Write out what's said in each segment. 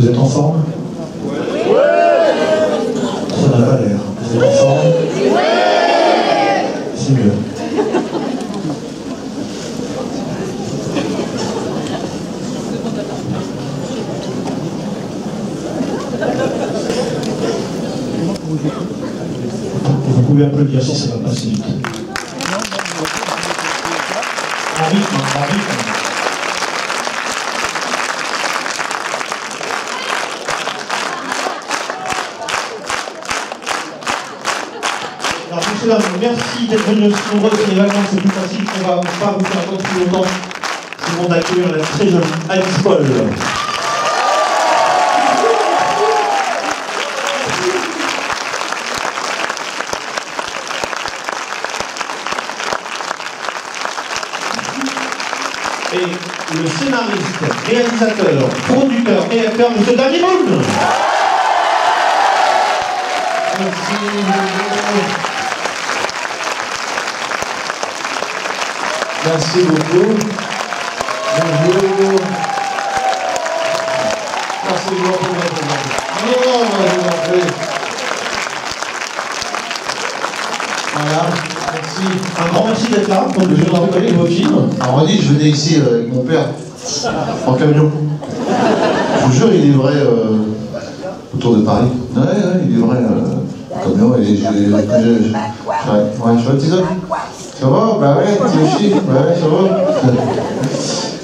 Vous êtes en forme? Ouais. Ça n'a pas l'air. Vous êtes en forme? Ouais. C'est mieux. Vous pouvez applaudir si ça va passer vite. Un rythme, un rythme. Alors, messieurs, dames, merci d'être venus aussi nombreux sur les vacances, c'est plus facile, on va pas vous faire attendre plus longtemps. C'est bon d'accueillir la très jolie Alice Paul. Et le scénariste, réalisateur, producteur et acteur, M. Danny Boone. Merci. Merci beaucoup. Bonjour. Merci beaucoup. Non, je vous en prie. Voilà. Merci. Un grand merci d'être là, donc je vous en prie vos films. Alors, on dit, je venais ici avec mon père, en camion. Je vous jure, il est vrai autour de Paris. Ouais, il est vrai camion. Et je vois, Tison. Ça va? Bah ouais, tu aussi. Ouais, ça va.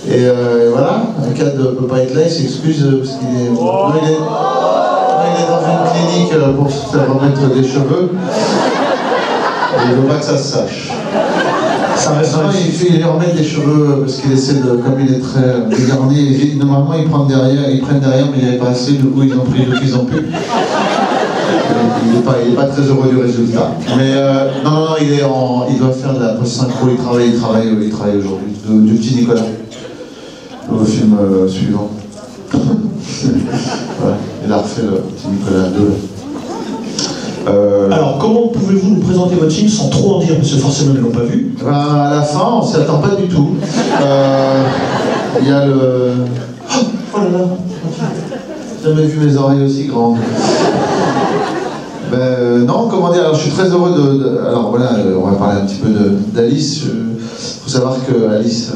Et voilà, Cad ne peut pas être là, il s'excuse parce qu'il est... Non, il est dans une clinique pour se faire remettre des cheveux. Et il ne veut pas que ça se sache. Ça reste Il remet des cheveux parce qu'il essaie de, comme il est très dégarni, normalement ils prennent derrière, mais il n'y avait pas assez, du coup ils ont pris de plus en plus. Il n'est pas très heureux du résultat. Mais non, il doit faire de la post-synchro, il travaille aujourd'hui, du petit Nicolas, le film suivant. Ouais, il a refait le petit Nicolas 2. Alors, comment pouvez-vous nous présenter votre film sans trop en dire, parce que forcément ils ne l'ont pas vu? À la fin, on ne s'y attend pas du tout. Il y a le... Oh là là, j'ai jamais vu mes oreilles aussi grandes. Non, comment dire, alors je suis très heureux de... Alors voilà, on va parler un petit peu d'Alice. Il faut savoir que Alice...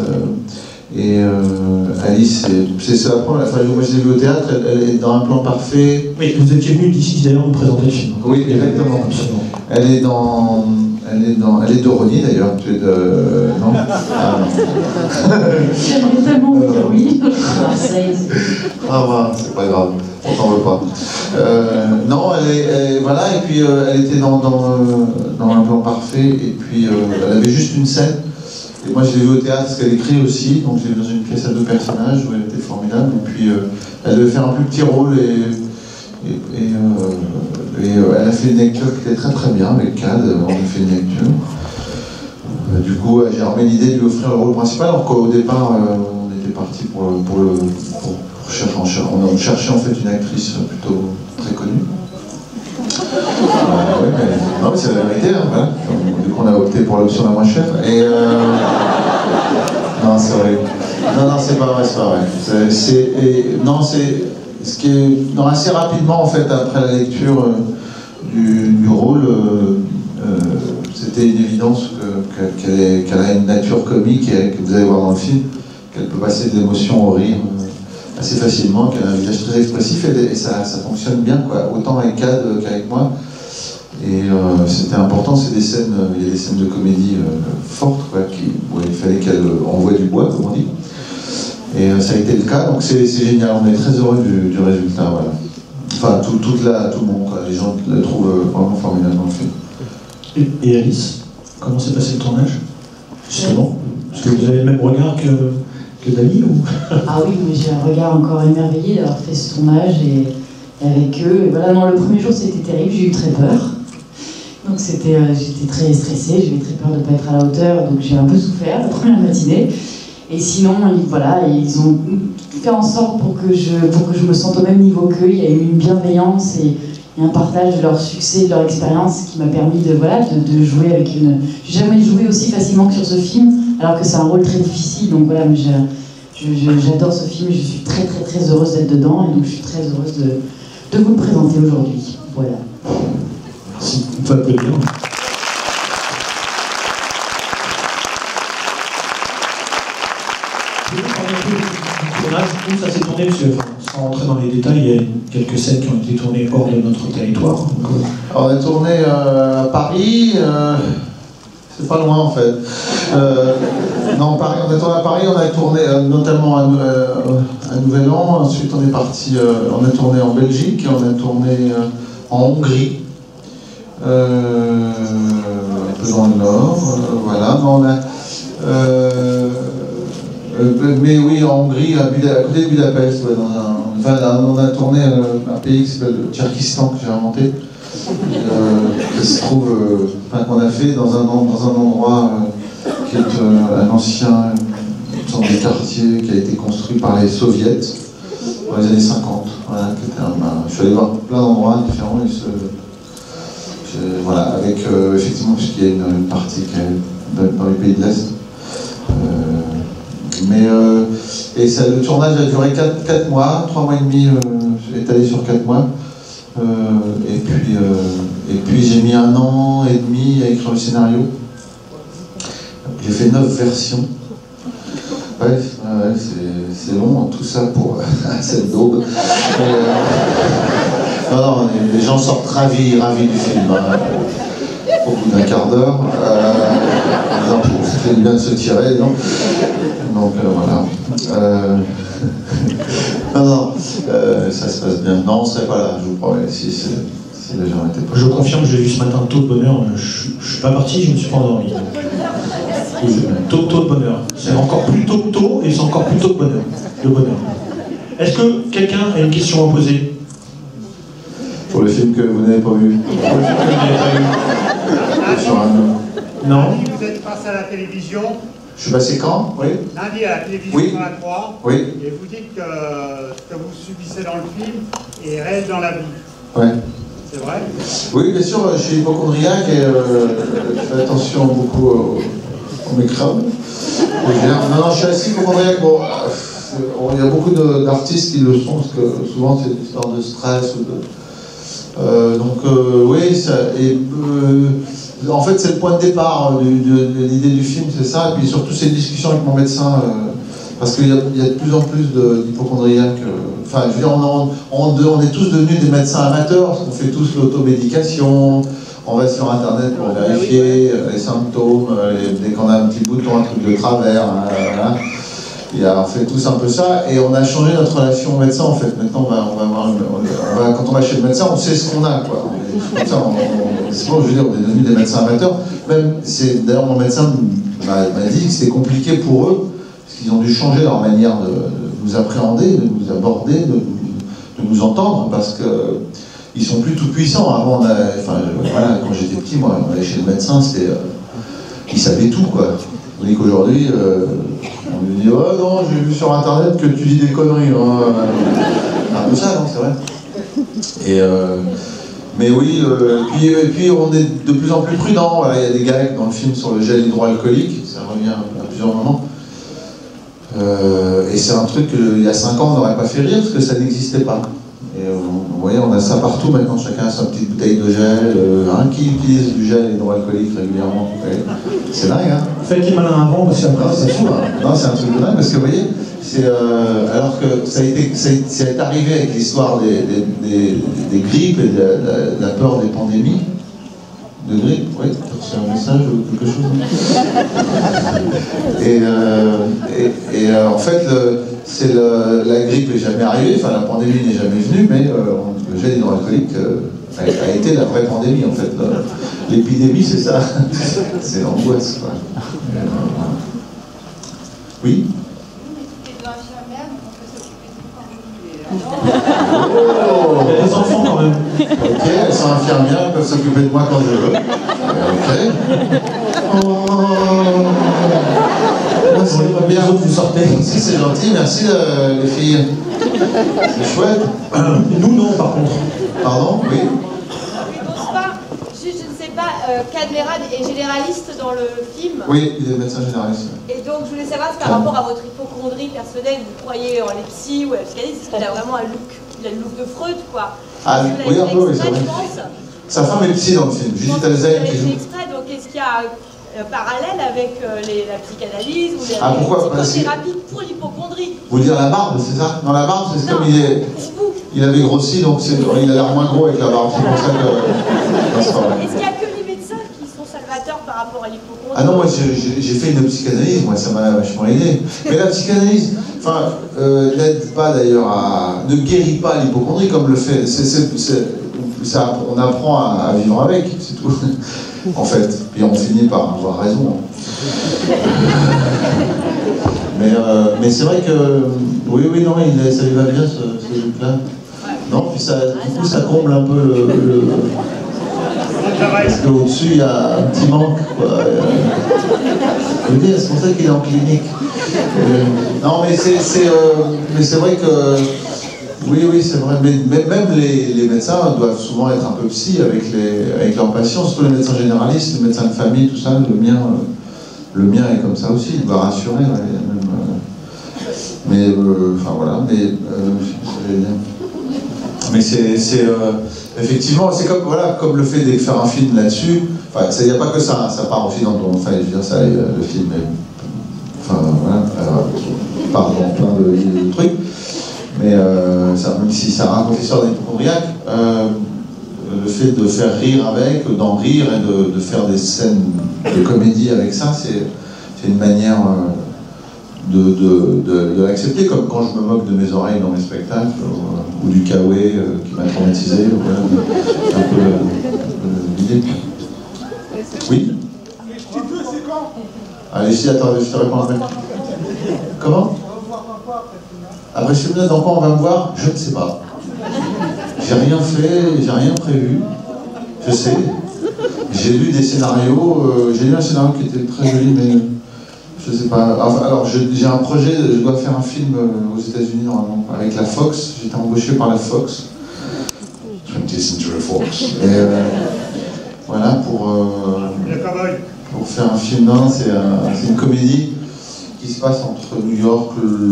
Alice, c'est la première fois que moi je l'ai vue au théâtre, elle est dans Un plan parfait. Oui, vous étiez venu d'ici d'ailleurs nous présenter le film. Oui, exactement. Absolument. Elle est de Rony d'ailleurs, tu es de... Non. Ah non. J'aimerais tellement dire oui. Ah voilà, c'est pas grave, on t'en veut pas. Non, voilà, et puis elle était dans Un plan parfait, et puis elle avait juste une scène. Et moi je l'ai vue au théâtre parce qu'elle écrit aussi, donc je l'ai vue dans une pièce à 2 personnages où elle était formidable. Et puis elle devait faire un plus petit rôle et elle a fait une lecture qui était très très bien avec Cad, on a fait une lecture. Du coup j'ai remis l'idée de lui offrir le rôle principal, alors qu'au départ on était parti on cherchait en fait une actrice plutôt très connue. Oui, mais non, mais c'est la vérité, hein, voilà. Du coup, on a opté pour l'option la moins chère. Et non, c'est vrai. Non, c'est pas vrai, c'est pas vrai. Non, c'est ce qui est assez rapidement en fait après la lecture du rôle, c'était une évidence qu'elle a une nature comique et que vous allez voir dans le film, qu'elle peut passer de l'émotion au rire assez facilement, qu'elle a un visage très expressif et ça fonctionne bien, quoi, autant avec Cad qu'avec moi. Et c'était important, il y a des scènes de comédie fortes, quoi, où il fallait qu'elle envoie du bois, comme on dit. Et ça a été le cas, donc c'est génial, on est très heureux du résultat, voilà. Enfin, tout le monde, quoi. Les gens la trouvent vraiment formidable dans le film. Et Alice, comment s'est passé le tournage, justement? Est-ce que vous avez le même regard que Dali ou... Ah oui, mais j'ai un regard encore émerveillé d'avoir fait ce tournage et avec eux. Et voilà, non, le premier jour c'était terrible, j'ai eu très peur. Donc j'étais très stressée, j'avais très peur de ne pas être à la hauteur, donc j'ai un peu souffert la première matinée. Et sinon, ils ont fait en sorte pour que je me sente au même niveau qu'eux. Il y a eu une bienveillance et un partage de leur succès, de leur expérience qui m'a permis de jouer avec une... J'ai jamais joué aussi facilement que sur ce film, alors que c'est un rôle très difficile. Donc voilà, je J'adore ce film, je suis très très très heureuse d'être dedans et donc je suis très heureuse de vous le présenter aujourd'hui. Voilà. Merci, on peut applaudir. Où ça s'est tourné, parce que, sans rentrer dans les détails, il y a quelques scènes qui ont été tournées hors de notre territoire. Alors, on a tourné à Paris, c'est pas loin en fait. Non, Paris, on a tourné à Paris, on a tourné notamment à Nouvel An, ensuite on est parti, on a tourné en Belgique, on a tourné en Hongrie, un peu dans le nord, voilà. On a, mais oui, en Hongrie, à côté de Budapest, ouais, on a tourné un pays qui s'appelle le Tchirkistan, que j'ai inventé, qui se trouve, qu'on a fait dans un endroit qui est un ancien, une sorte de quartier qui a été construit par les soviets dans les années 50. Voilà, je suis allé voir plein d'endroits différents, voilà, avec effectivement, puisqu'il y a une partie qui est dans les pays de l'Est. Et le tournage a duré 4 mois, 3 mois et demi, étalé sur 4 mois. Et puis j'ai mis 1 an et demi à écrire le scénario. J'ai fait 9 versions. Ouais, c'est long, tout ça pour cette daube. Non, les gens sortent ravis du film. Hein. Au bout d'un quart d'heure, ça fait bien de se tirer, non? Donc voilà. Non, ça se passe bien. Non, on ne serait pas là, je vous promets, si les gens n'étaient pas. Je confirme, j'ai vu ce matin tôt de bonheur. Je ne suis pas parti, je ne me suis pas endormi. Tôt de bonheur. C'est encore plus tôt et c'est encore plus tôt de bonheur. Est-ce que quelqu'un a une question à poser? Pour le film que vous n'avez pas vu. Non. Lundi, vous êtes passé à la télévision. Je suis passé quand? Oui. Lundi à la télévision Oui. sur la 3. Oui. Et vous dites que ce que vous subissez dans le film est réel dans la vie. Ouais. C'est vrai? Oui, bien sûr, je suis hypochondriaque et je fais attention beaucoup aux microbes. Non, je suis assez hypochondriaque. Bon, il y a beaucoup d'artistes qui le sont, parce que souvent c'est une histoire de stress ou de. Oui, en fait c'est le point de départ de l'idée du film, c'est ça, et puis surtout c'est une discussion avec mon médecin, parce qu'il y a de plus en plus d'hypochondriaques, enfin je veux dire, on est tous devenus des médecins amateurs, parce qu'on fait tous l'automédication, on va sur internet pour vérifier les symptômes, dès qu'on a un petit bouton, un truc de travers, voilà. On fait tous un peu ça, et on a changé notre relation au médecin en fait. Maintenant, quand on va chez le médecin, on sait ce qu'on a, quoi. C'est bon, je veux dire, on est devenus des médecins amateurs. D'ailleurs, mon médecin m'a dit que c'était compliqué pour eux, parce qu'ils ont dû changer leur manière de nous appréhender, de nous aborder, de nous entendre, parce qu'ils sont plus tout puissants. Avant, voilà, quand j'étais petit, moi, on allait chez le médecin, il savait tout, quoi. Tandis qu'aujourd'hui, on lui dit « Oh non, j'ai vu sur internet que tu dis des conneries. Hein. » Un peu ça, non, c'est vrai. Mais oui, et puis on est de plus en plus prudent. Voilà, il y a des gags dans le film sur le gel hydroalcoolique, ça revient à plusieurs moments. Et c'est un truc qu'il y a 5 ans, on n'aurait pas fait rire, parce que ça n'existait pas. Et vous voyez, on a ça partout maintenant, chacun a sa petite bouteille de gel. Qui utilise du gel hydroalcoolique régulièrement? C'est dingue, hein? Faites les malins avant, parce qu'après c'est fou. Non, c'est un truc de dingue, parce que vous voyez, alors que ça est arrivé avec l'histoire des grippes et de la peur des pandémies. De grippe, oui, tu as reçu un message ou quelque chose? En fait, la grippe n'est jamais arrivée, enfin la pandémie n'est jamais venue, mais le gel hydroalcoolique a été la vraie pandémie en fait. L'épidémie, c'est ça, c'est l'angoisse. Oui. Il y a des enfants quand même. Ok, elles sont infirmières, elles peuvent s'occuper de moi quand je veux. Ok. C'est pas bien. Vous sortez. C'est gentil, merci les filles. C'est chouette. Nous non, par contre. Pardon? Oui. Je ne sais pas, Cadmerade est généraliste dans le film. Oui, il est médecin généraliste. Et donc, je voulais savoir, par rapport à votre hypocondrie personnelle, vous croyez en les psys ou à la psychanalyse, parce qu'il a vraiment un look, il a le look de Freud, quoi. Ah, oui, un peu, oui, c'est vrai. Je pense. Sa femme est psy dans le film, Judith Alzheimer qui joue. Extrait, donc est-ce qu'il y a un parallèle avec la psychanalyse ou la psychothérapie pour l'hypocondrie? Vous dire la barbe, c'est ça? Non, la barbe, c'est comme il avait grossi, donc il a l'air moins gros avec la barbe. C'est pour ça que. Est-ce qu'il n'y a que les médecins qui sont salvateurs par rapport à l'hypocondrie? Ah non, moi j'ai fait une psychanalyse, moi ça m'a vachement aidé. Mais la psychanalyse, enfin, n'aide pas d'ailleurs à. Ne guérit pas l'hypocondrie comme le fait. On apprend à vivre avec, c'est tout. En fait, puis on finit par avoir raison. Mais c'est vrai que oui, non, ça lui va bien ce look-là. Non, puis ça, du coup, ça comble un peu le parce qu'au-dessus il y a un petit manque, quoi. Je veux dire, c'est pour ça qu'il est en clinique. Non, mais c'est vrai que. Oui, c'est vrai. Mais même les médecins doivent souvent être un peu psy avec leurs patients, surtout les médecins généralistes, les médecins de famille, tout ça. Le mien est comme ça aussi, il doit rassurer. Ouais, enfin voilà, mais c'est effectivement, c'est comme le fait de faire un film là-dessus. Enfin, il n'y a pas que ça, ça part aussi dans ton. Enfin, je veux dire, ça, le film est. Enfin, voilà, part dans plein de trucs. Mais même si ça raconte l'histoire d'hypocondriaque, le fait de faire rire avec, d'en rire et de faire des scènes de comédie avec ça, c'est une manière de l'accepter, comme quand je me moque de mes oreilles dans mes spectacles, ou du kawaii qui m'a traumatisé, voilà, un peu l'idée. Oui? Les petits deux, c'est quand? Allez, si, attends, je te réponds après. Comment? Après ce film-là, dans quoi on va me voir? Je ne sais pas. J'ai rien fait, j'ai rien prévu. Je sais. J'ai lu des scénarios, j'ai lu un scénario qui était très joli, mais je sais pas. Enfin, alors, j'ai un projet, je dois faire un film aux États-Unis normalement, avec la Fox. J'étais embauché par la Fox. 20th Century Fox. Et voilà, pour faire un film. Non, c'est une comédie qui se passe entre New York,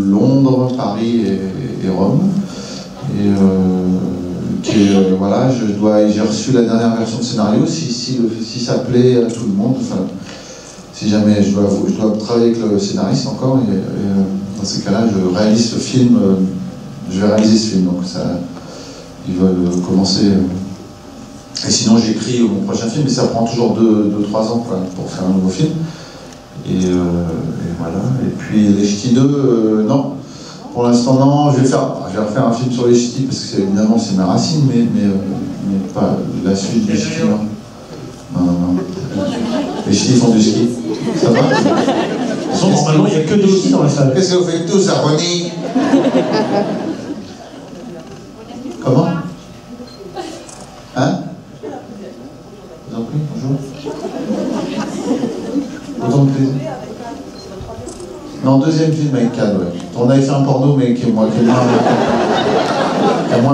Londres, Paris et Rome. Et voilà, j'ai reçu la dernière version de scénario, si ça plaît à tout le monde, enfin, si jamais je dois travailler avec le scénariste encore, et dans ces cas-là, je réalise ce film, je vais réaliser ce film, donc ça, ils veulent commencer. Et sinon, j'écris mon prochain film, mais ça prend toujours 2-3 ans quoi, pour faire un nouveau film. Et voilà. Et puis les Ch'tis 2, non. Pour l'instant, non. Je vais refaire un film sur les Ch'tis parce que évidemment c'est ma racine, mais pas la suite des Ch'tis. Non. Les Ch'tis font du ski. Ça va? Normalement, il n'y a que 2 ski dans la salle. Qu'est-ce que vous faites tous à Ronnie? Comment? Hein? Je vous en prie, bonjour. Autant de plaisir. Non, deuxième film avec Cad, ouais. On avait fait un porno, mais qui a moins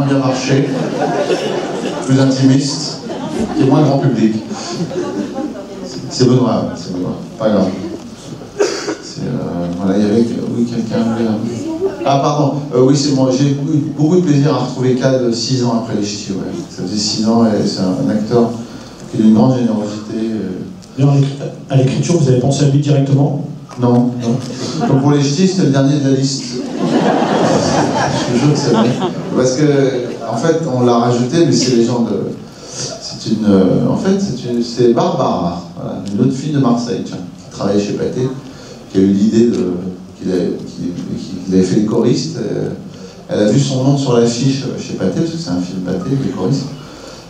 bien marché, plus intimiste, qui est moins grand public. C'est Benoît, pas grave. Voilà, il y avait, oui, quelqu'un. Ah, pardon, oui, c'est moi. J'ai eu beaucoup de plaisir à retrouver Cad 6 ans après les Ch'tis, ouais. Ça faisait 6 ans, et c'est un acteur qui est d'une grande générosité. À l'écriture, vous avez pensé à lui directement? Non. Donc pour les Ch'tis, c'était le dernier de la liste. Je jure que c'est vrai. Parce que, en fait, on l'a rajouté, mais c'est les gens de. C'est une. En fait, c'est Barbara, voilà, une autre fille de Marseille, tiens, qui travaillait chez Pathé, qui a eu l'idée qu'il avait fait les choristes. Elle a vu son nom sur l'affiche chez Pathé, parce que c'est un film Pathé, les choristes.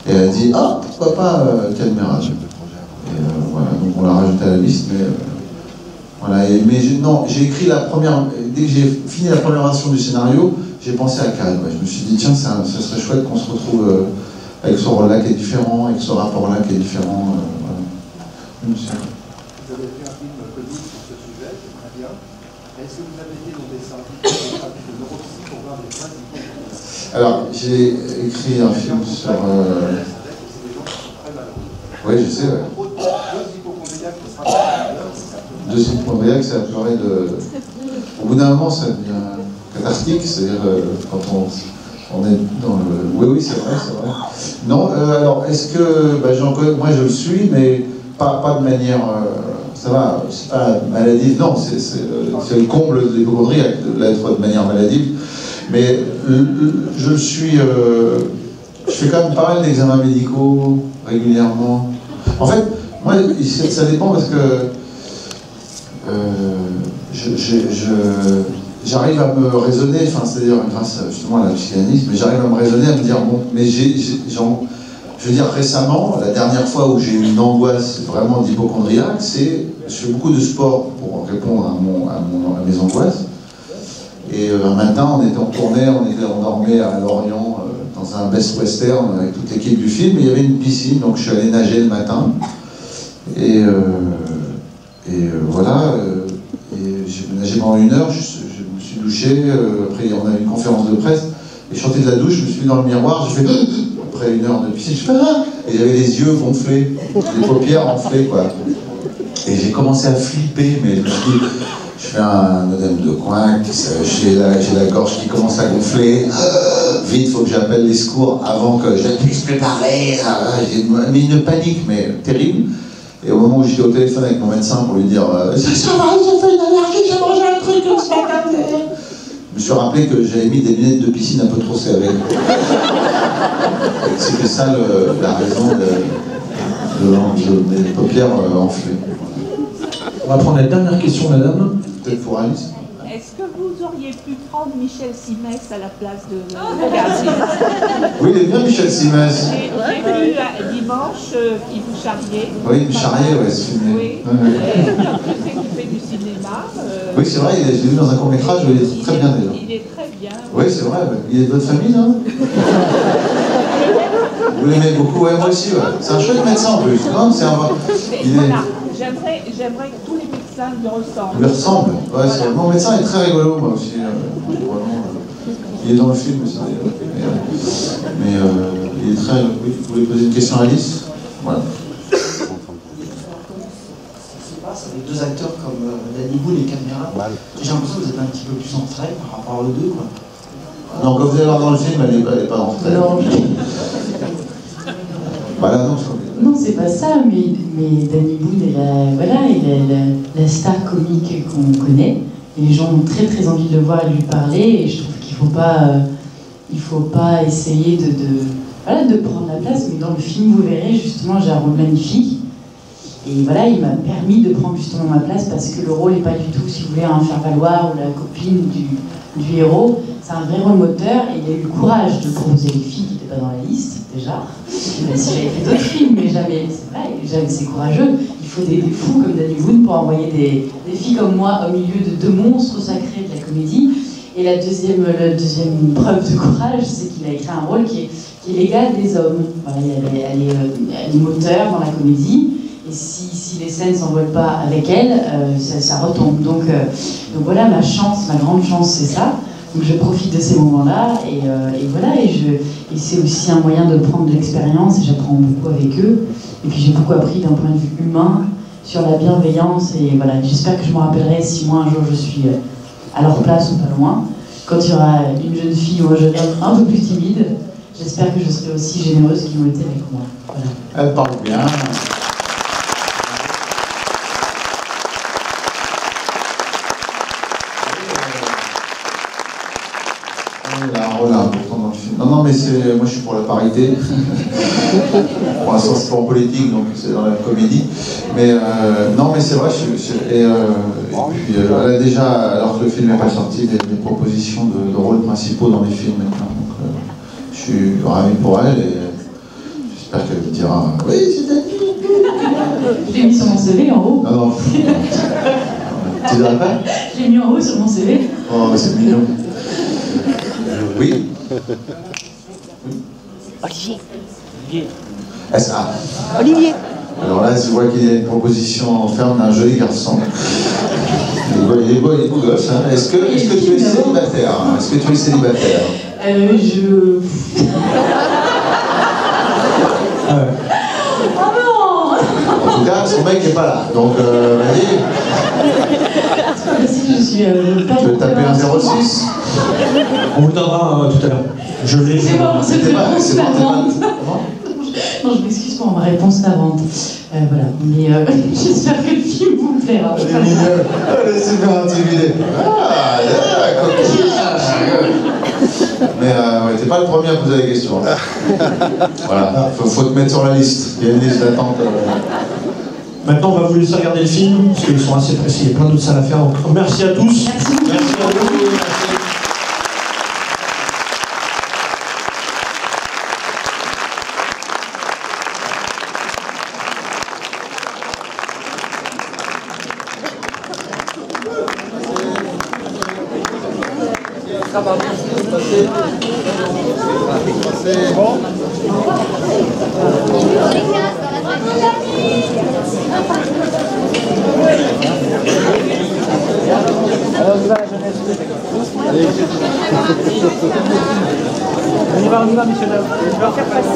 Et elle a dit, ah, pourquoi pas Cadmerade. Et voilà, donc on l'a rajouté à la liste, mais. Voilà, mais j'ai écrit la première. Dès que j'ai fini la première version du scénario, j'ai pensé à Cad. Ouais. Je me suis dit, tiens, ça serait chouette qu'on se retrouve avec ce rôle-là qui est différent, avec ce rapport-là qui est différent. Voilà. Monsieur. Vous avez fait un film connu sur ce sujet, c'est très bien. Est-ce que vous avez été dans des services de neuropsy pour voir des points? Alors, j'ai écrit un film sur. Oui, je sais, ouais. hypochondriaque, c'est à pleurer de... Au bout d'un moment, ça devient cathartique, c'est-à-dire quand on est dans le... Oui, c'est vrai, c'est vrai. Non, alors, est-ce que... moi, je le suis, mais pas de manière... ça va, c'est pas maladive, non, c'est le comble de l'hypochondriaque, de l'être de manière maladive. Mais je le suis... je fais quand même pas mal d'examens médicaux régulièrement. En fait, moi, ça dépend parce que j'arrive à me raisonner, c'est-à-dire grâce justement à la psychanalyse, mais j'arrive à me raisonner, à me dire, bon, mais je veux dire récemment, la dernière fois où j'ai eu une angoisse vraiment d'hypochondriaque, je fais beaucoup de sport pour répondre à mes angoisses. Et un matin, on était en tournée, on dormait à Lorient, dans un Best Western avec toute l'équipe du film, et il y avait une piscine, donc je suis allé nager le matin. Et voilà, j'ai nagé pendant 1 heure, je me suis douché, après on a eu une conférence de presse, et je sortais de la douche, je me suis mis dans le miroir, je fais après 1 heure de piscine, je fais et j'avais les yeux gonflés, les paupières enflées, quoi. Et j'ai commencé à flipper, mais je me suis dit, je fais un œdème de coin, j'ai la gorge qui commence à gonfler, vite, il faut que j'appelle les secours avant que je puisse me parler, mais une panique, mais terrible. Et au moment où j'étais au téléphone avec mon médecin pour lui dire « Ça va, j'ai fait une allergie, j'ai mangé un truc comme ça », je me suis rappelé que j'avais mis des lunettes de piscine un peu trop serrées. C'était ça la raison de mes paupières enflées. On va prendre la dernière question, madame. Peut-être pour Alice. Est-ce que vous auriez pu prendre Michel Simès à la place de Gazzy? Oui, il est bien Michel Simès. J'ai vu dimanche qu'il vous charriait. Oui, il me charriait, ouais, ce film. Oui. Ouais. Et en plus, il fait du cinéma. Oui, c'est vrai, je l'ai vu dans un court-métrage, il est très bien d'ailleurs. Il est très bien. Oui, c'est vrai, il est de votre famille, là. Vous l'aimez beaucoup, ouais, moi aussi, ouais. C'est un chouette médecin en plus. Non, c'est un... Voilà, j'aimerais que tous les médecins lui ressemblent. Lui ressemble, ouais, voilà. Mon médecin est très rigolo, moi aussi. Vraiment, il est dans le film aussi, d'ailleurs. Mais il est très... Oui, vous voulez poser une question à Alice? Voilà. Avec 2 acteurs comme Danny Boone et Caméra, j'ai l'impression que vous êtes un petit peu plus en retrait par rapport aux deux, quoi. Non, quand vous allez voir dans le film, elle n'est pas en retrait. Non, Voilà, non, c'est pas ça, mais Danny Boone il est la star comique qu'on connaît. Et les gens ont très très envie de le voir et de lui parler. Et je trouve qu'il faut pas essayer de prendre la place. Mais dans le film, vous verrez, justement, j'ai un rôle magnifique. Et voilà, il m'a permis de prendre justement ma place parce que le rôle n'est pas du tout, si vous voulez, un faire-valoir ou la copine du héros. C'est un vrai rôle moteur et il a eu le courage de proposer les filles qui n'étaient pas dans la liste, déjà. Même si j'avais fait d'autres films, mais jamais, c'est vrai, c'est courageux. Il faut des fous comme Danny Boone pour envoyer des filles comme moi au milieu de 2 monstres sacrés de la comédie. Et la deuxième preuve de courage, c'est qu'il a écrit un rôle qui est l'égal des hommes. Voilà, elle est moteur dans la comédie. Et si les scènes ne s'envolent pas avec elle, ça retombe. Donc voilà, ma grande chance, c'est ça. Donc je profite de ces moments-là, et voilà, et c'est aussi un moyen de prendre de l'expérience, et j'apprends beaucoup avec eux. Et puis j'ai beaucoup appris d'un point de vue humain, sur la bienveillance, et voilà, j'espère que je me rappellerai si moi un jour je suis à leur place ou pas loin. Quand il y aura une jeune fille ou un jeune homme un peu plus timide, j'espère que je serai aussi généreuse qu'ils ont été avec moi. Voilà. Elle parle bien. Il a un rôle important dans le film. Non, mais moi je suis pour la parité. Pour l'instant c'est pas en politique, donc c'est dans la comédie. Mais non, mais c'est vrai, et puis elle a déjà, alors que le film n'est pas sorti, des propositions de rôles principaux dans les films maintenant. Donc je suis ravi pour elle et j'espère qu'elle me dira « Oui, c'est Danny !» Je l'ai mis sur mon CV en haut. Non. Tu dirais pas? Je l'ai mis en haut sur mon CV. Oh, mais c'est mignon. Oui. Olivier. S.A. Olivier. Alors là, je vois qu'il y a une proposition ferme d'un joli garçon. Il est beau gosse. Hein. Est-ce que tu es célibataire? Est-ce que tu es célibataire? Oh non! cas, son mec n'est pas là. Donc, vas-y. Je suis pas Tu veux taper un 06? On vous le donnera tout à l'heure. Je l'ai. C'est bon, c'est C'est pas- réponse c'est bon, savante. c'est pas- Non, je m'excuse pour ma réponse savante. Voilà, mais j'espère que le film vous plaira. Elle est mignonne. Elle est super intimidée. Ah, coquille. Mais ouais, t'es pas le premier à poser des questions. Voilà, faut te mettre sur la liste. Il y a une liste d'attente. Maintenant, on va vous laisser regarder le film, parce qu'ils sont assez précis. Il y a plein d'autres salles à faire. Donc, merci à tous. Merci beaucoup. Merci à vous. Merci. On y va, monsieur Dave. Je vais en faire passer.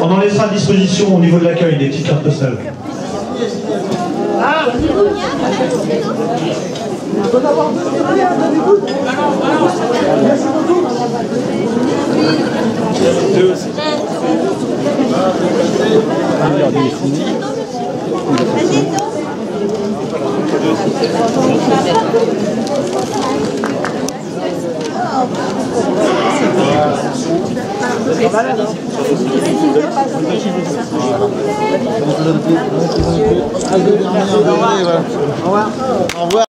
On en laissera à disposition au niveau de l'accueil des petites cartes postales. Ah, deux aussi. Au revoir.